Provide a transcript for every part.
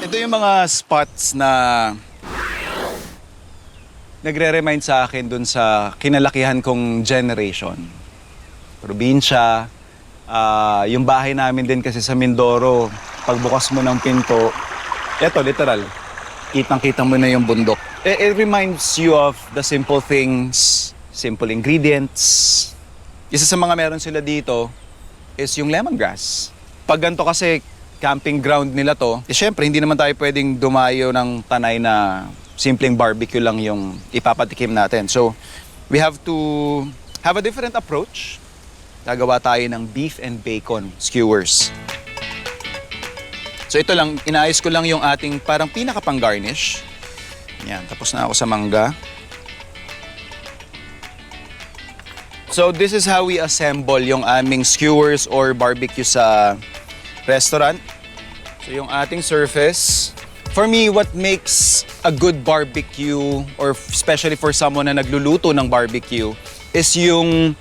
Ito yung mga spots na nagre-remind sa akin dun sa kinalakihan kong generation. Probinsya, yung bahay namin din kasi sa Mindoro, pagbukas mo ng pinto, eto literal, kitang-kita mo na yung bundok. It reminds you of the simple things, simple ingredients. Isa sa mga meron sila dito is yung lemongrass. Pag ganito kasi camping ground nila to, syempre hindi naman tayo pwedeng dumayo ng tanay na simpleng barbecue lang yung ipapatikim natin. So, we have to have a different approach. Gagawa tayo ng beef and bacon skewers. So, ito lang, inaayos ko lang yung ating parang pinakapang garnish. Yan, tapos na ako sa mangga. So, this is how we assemble yung aming skewers or barbecue sa restaurant. So, yung ating surface. For me, what makes a good barbecue, or especially for someone na nagluluto ng barbecue, is yung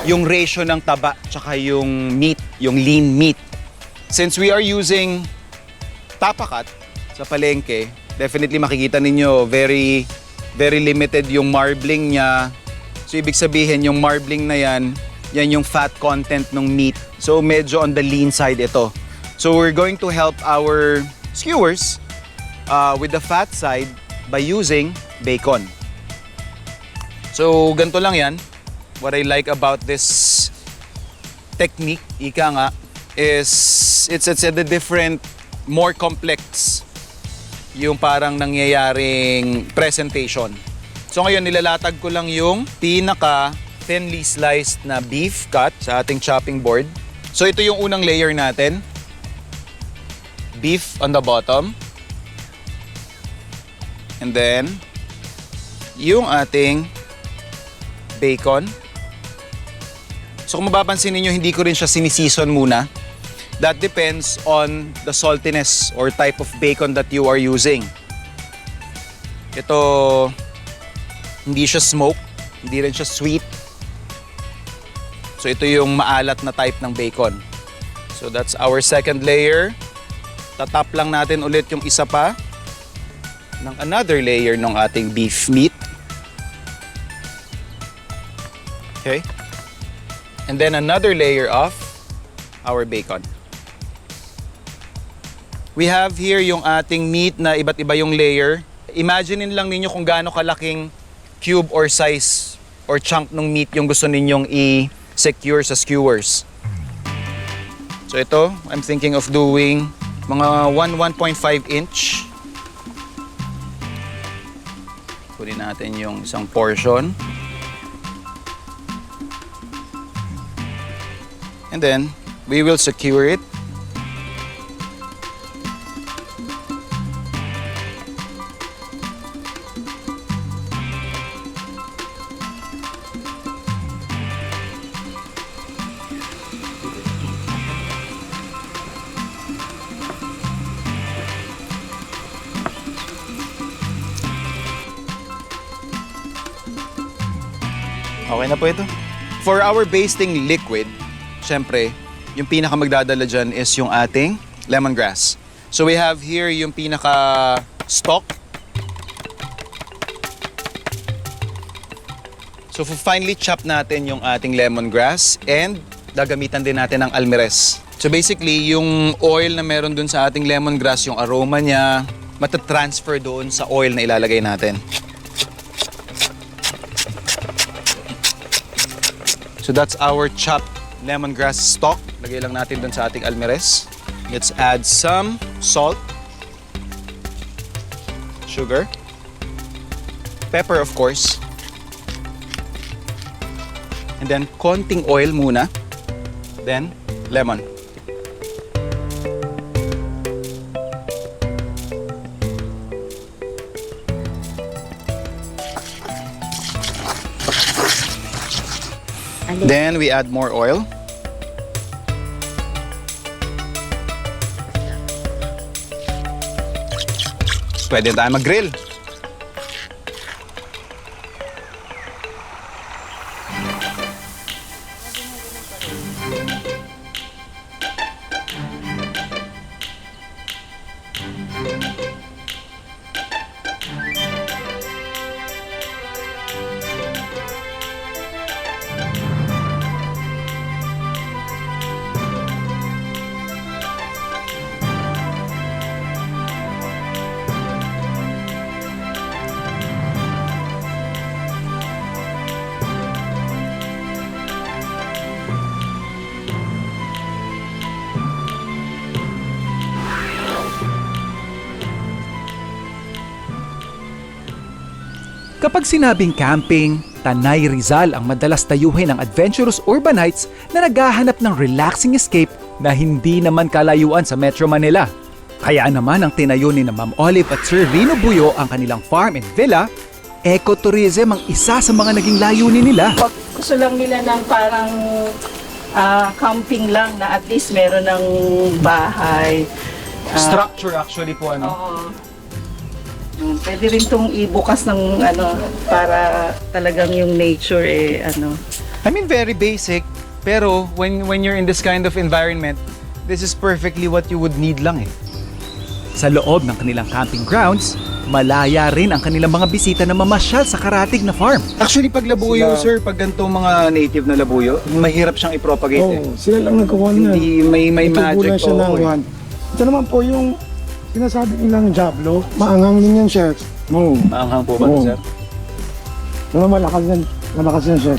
ratio ng taba tsaka yung meat, yung lean meat. Since we are using tapakat sa palengke, definitely makikita ninyo very limited yung marbling niya. So, ibig sabihin, yung marbling na yan yung fat content ng meat. So, medyo on the lean side ito. So, we're going to help our skewers with the fat side by using bacon. So, ganito lang yan. What I like about this technique, ika nga, is it's a different, more complex yung parang nangyayaring presentation. So, ngayon, nilalatag ko lang yung pinaka thinly sliced na beef cut sa ating chopping board. So, ito yung unang layer natin. Beef on the bottom. And then, yung ating bacon. So, kung mapapansin ninyo, hindi ko rin siya sinisison muna. That depends on the saltiness or type of bacon that you are using. Ito, hindi siya smoke, hindi rin siya sweet. So, ito yung maalat na type ng bacon. So, that's our second layer. Tatap lang natin ulit yung isa pa ng another layer ng ating beef meat. Okay? And then another layer of our bacon. We have here yung ating meat na iba't iba yung layer. Imaginein lang ninyo kung gaano kalaking cube or size or chunk ng meat yung gusto ninyong i-secure sa skewers. So ito, I'm thinking of doing mga 1.5 inch. Kunin natin yung isang portion. And then, we will secure it. Okay na po ito. For our basting liquid, syempre, yung pinaka magdadala dyan is yung ating lemongrass. So we have here yung pinaka stock. So finally chop natin yung ating lemongrass and gagamitan din natin ng almirez. So basically, yung oil na meron dun sa ating lemongrass, yung aroma niya, matatransfer doon sa oil na ilalagay natin. So that's our chopped lemongrass stock. Lagay lang natin dun sa ating almirez. Let's add some salt, sugar, pepper of course, and then konting oil muna, then lemon. Then we add more oil. Pwede tayo mag-grill. Kapag sinabing camping, Tanay Rizal ang madalas tayuhin ng adventurous urbanites na naghahanap ng relaxing escape na hindi naman kalayuan sa Metro Manila. Kaya naman ang tinayo ni na Ma'am Olive at Sir Rino Buyo ang kanilang farm and villa, ecotourism ang isa sa mga naging layunin nila. Pag gusto lang nila ng parang camping lang na at least meron ng bahay. Structure actually po, ano? Oo. Pwede rin itong ibukas ng para talagang yung nature I mean, very basic. Pero when you're in this kind of environment, this is perfectly what you would need lang eh. Sa loob ng kanilang camping grounds, malaya rin ang kanilang mga bisita na mamasyal sa karatig na farm. Actually, pag labuyo, sir, pag ganito mga native na labuyo, mahirap siyang i-propagate eh. Sila lang nagkukuha niyan. Hindi, may magic. Siya ng one. Ito naman po yung sinasabi nilang jablo. Maanghang din yan, sir. Oo. Maanghang po ba, Oo. sir? Pero malakas yan, sir.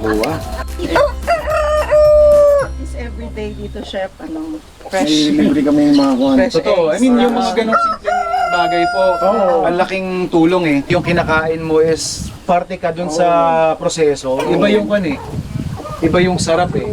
Buwa. is everyday dito, chef, fresh. Libre kami yung mga kuhan. Fresh Totoo. I eggs. mean, yung mga ganong simpleng bagay po, ang laking tulong eh. Yung kinakain mo is parte ka dun sa proseso. Iba yung kan eh. Iba yung sarap eh.